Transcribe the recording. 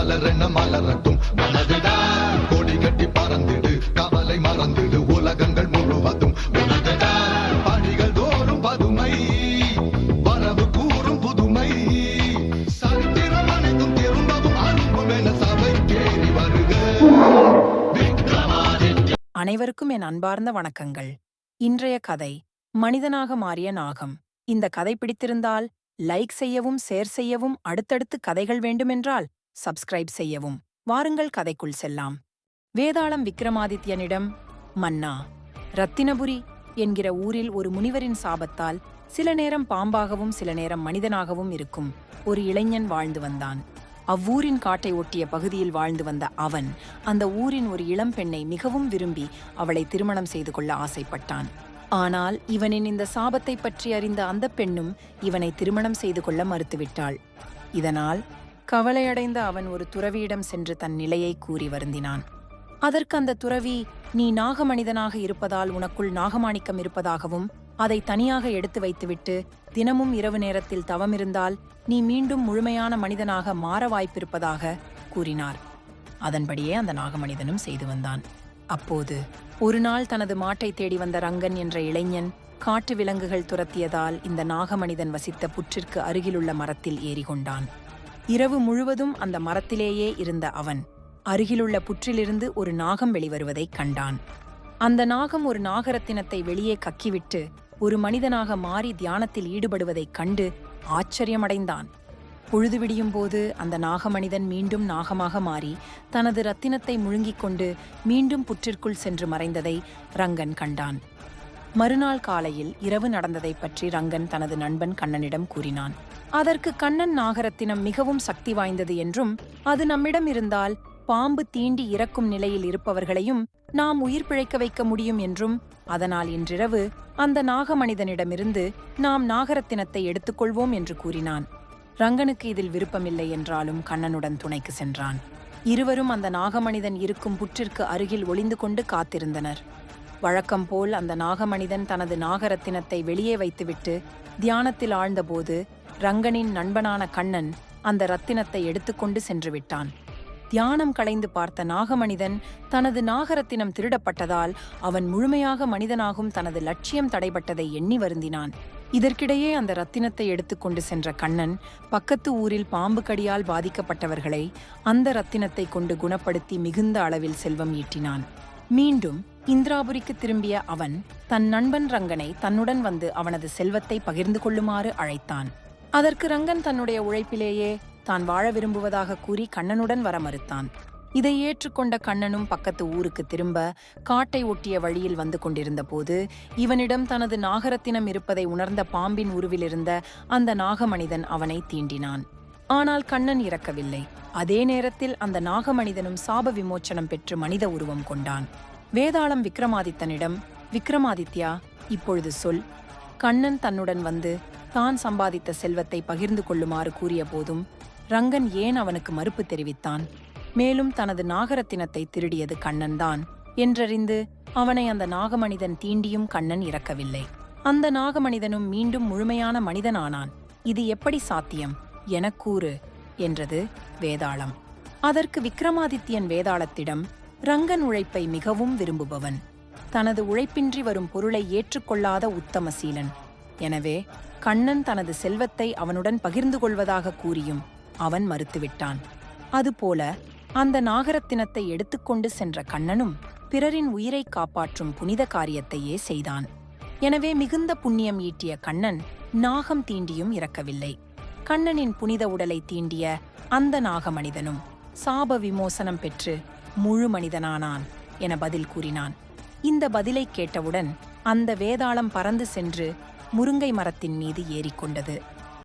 மலரென்ன மலரட்டும் மனதுதான் கொடி கட்டி பறந்திடு கவலை மறந்திடு உலகங்கள் முழுவதும் உனதுதான் பணிகள் தோறும் பதுமை வரவு கூறும் புதுமை சரித்திரம் அனைத்தும் திரும்பவும் அனுப்பும் என சபை தேடி வருக. அனைவருக்கும் என் அன்பார்ந்த வணக்கங்கள். இன்றைய கதை மனிதனாக மாறிய நாகம். இந்த கதை பிடித்திருந்தால் லைக் செய்யவும், ஷேர் செய்யவும், அடுத்தடுத்து கதைகள் வேண்டுமென்றால் சப்ஸ்கிரைப் செய்யவும். வாருங்கள் கதைக்குள் செல்லாம். வேதாளம் விக்ரமாதித்யனிடம், மன்னா, ரத்தினபுரி என்கிற ஊரில் ஒரு முனிவரின் சாபத்தால் சில நேரம் பாம்பாகவும் சில நேரம் மனிதனாகவும் இருக்கும் ஒரு இளைஞன் வாழ்ந்து வந்தான். அவ்வூரின் காட்டை ஒட்டிய பகுதியில் வாழ்ந்து வந்த அவன் அந்த ஊரின் ஒரு இளம் பெண்ணை மிகவும் விரும்பி அவளை திருமணம் செய்து கொள்ள ஆசைப்பட்டான். ஆனால் இவனின் இந்த சாபத்தை பற்றி அறிந்த அந்த பெண்ணும் இவனை திருமணம் செய்து கொள்ள மறுத்துவிட்டாள். இதனால் கவலையடைந்த அவன் ஒரு துறவியிடம் சென்று தன் நிலையை கூறி வருந்தினான். அதற்கு அந்த துறவி, நீ நாகமனிதனாக இருப்பதால் உனக்குள் நாகமாணிக்கம் இருப்பதாகவும் அதை தனியாக எடுத்து வைத்துவிட்டு தினமும் இரவு நேரத்தில் தவமிருந்தால் நீ மீண்டும் முழுமையான மனிதனாக மாற வாய்ப்பிருப்பதாக கூறினார். அதன்படியே அந்த நாகமனிதனும் செய்து வந்தான். அப்போது ஒரு நாள் தனது மாட்டை தேடி வந்த ரங்கன் என்ற இளைஞன் காட்டு விலங்குகள் துரத்தியதால் இந்த நாகமனிதன் வசித்த புற்றிற்கு அருகிலுள்ள மரத்தில் ஏறிக்கொண்டான். இரவு முழுவதும் அந்த மரத்திலேயே இருந்த அவன் அருகிலுள்ள புற்றிலிருந்து ஒரு நாகம் வெளிவருவதைக் கண்டான். அந்த நாகம் ஒரு நாகரத்தினத்தை வெளியே கக்கிவிட்டு ஒரு மனிதனாக மாறி தியானத்தில் ஈடுபடுவதைக் கண்டு ஆச்சரியமடைந்தான். பொழுது விடியும் போது அந்த நாகமனிதன் மீண்டும் நாகமாக மாறி தனது ரத்தினத்தை முழுங்கிக் கொண்டு மீண்டும் புற்றிற்குள் சென்று மறைந்ததை ரங்கன் கண்டான். மறுநாள் காலையில் இரவு நடந்ததை பற்றி ரங்கன் தனது நண்பன் கண்ணனிடம் கூறினான். அதற்கு கண்ணன், நாகரத்தினம் மிகவும் சக்தி வாய்ந்தது என்றும் அது நம்மிடம் இருந்தால் பாம்பு தீண்டி இறக்கும் நிலையில் இருப்பவர்களையும் நாம் உயிர் பிழைக்க வைக்க முடியும் என்றும், அதனால் இன்றிரவு அந்த நாகமனிதனிடமிருந்து நாம் நாகரத்தினத்தை எடுத்துக்கொள்வோம் என்று கூறினான். ரங்கனுக்கு இதில் விருப்பமில்லை என்றாலும் கண்ணனுடன் துணைக்கு சென்றான். இருவரும் அந்த நாகமனிதன் இருக்கும் புற்றிற்கு அருகில் ஒளிந்து கொண்டு காத்திருந்தனர். வழக்கம் போல் அந்த நாகமனிதன் தனது நாகரத்தினத்தை வெளியே வைத்துவிட்டு தியானத்தில் ஆழ்ந்தபோது ரங்கனின் நண்பனான கண்ணன் அந்த ரத்தினத்தை எடுத்துக்கொண்டு சென்று விட்டான். தியானம் களைந்து பார்த்த நாகமனிதன் தனது நாகரத்தினம் திருடப்பட்டதால் அவன் முழுமையாக மனிதனாகும் தனது லட்சியம் தடைபட்டதை எண்ணி வருந்தினான். இதற்கிடையே அந்த ரத்தினத்தை எடுத்துக்கொண்டு சென்ற கண்ணன் பக்கத்து ஊரில் பாம்பு கடியால் பாதிக்கப்பட்டவர்களை அந்த ரத்தினத்தை கொண்டு குணப்படுத்தி மிகுந்த அளவில் செல்வம் ஈட்டினான். மீண்டும் இந்திராபுரிக்கு திரும்பிய அவன் தன் நண்பன் ரங்கனை தன்னுடன் வந்து அவனது செல்வத்தை பகிர்ந்து கொள்ளுமாறு அழைத்தான். அதற்கு ரங்கன் தன்னுடைய உழைப்பிலேயே தான் வாழ விரும்புவதாக கூறி கண்ணனுடன் வர மறுத்தான். இதை ஏற்றுக்கொண்ட கண்ணனும் பக்கத்து ஊருக்கு திரும்ப காட்டை ஒட்டிய வழியில் வந்து கொண்டிருந்த போது இவனிடம் தனது நாகரத்தினம் இருப்பதை உணர்ந்த பாம்பின் உருவிலிருந்த அந்த நாகமனிதன் அவனை தீண்டினான். ஆனால் கண்ணன் இறக்கவில்லை. அதே நேரத்தில் அந்த நாகமனிதனும் சாப விமோச்சனம் பெற்று மனித உருவம் கொண்டான். வேதாளம் விக்ரமாதித்தனிடம், விக்ரமாதித்யா, இப்பொழுது சொல், கண்ணன் தன்னுடன் வந்து தான் சம்பாதித்த செல்வத்தை பகிர்ந்து கொள்ளுமாறு கூறிய போதும் ரங்கன் ஏன் அவனுக்கு மறுப்பு தெரிவித்தான்? மேலும் தனது நாகரத்தினத்தை திருடியது கண்ணன்தான் என்றறிந்து அவனை அந்த நாகமனிதன் தீண்டியும் கண்ணன் இறக்கவில்லை. அந்த நாகமனிதனும் மீண்டும் முழுமையான மனிதனானான். இது எப்படி சாத்தியம் எனக் கூறு என்றது வேதாளம். அதற்கு விக்ரமாதித்யன் வேதாளத்திடம், ரங்கன் உழைப்பை மிகவும் விரும்புபவன், தனது உழைப்பின்றி வரும் பொருளை ஏற்றுக்கொள்ளாத உத்தமசீலன். எனவே கண்ணன் தனது செல்வத்தை அவனுடன் பகிர்ந்து கொள்வதாக கூறியும் அவன் மறுத்துவிட்டான். அதுபோல அந்த நாகரத்தினத்தை எடுத்துக்கொண்டு சென்ற கண்ணனும் பிறரின் உயிரை காப்பாற்றும் புனித காரியத்தையே செய்தான். எனவே மிகுந்த புண்ணியம் ஈட்டிய கண்ணன் நாகம் தீண்டியும் இறக்கவில்லை. கண்ணனின் புனித உடலை தீண்டிய அந்த நாகமனிதனும் சாப விமோசனம் பெற்று முழு மனிதனானான் என பதில் கூறினான். இந்த பதிலை கேட்டவுடன் அந்த வேதாளம் பறந்து சென்று முருங்கை மரத்தின் மீது ஏறிக்கொண்டது.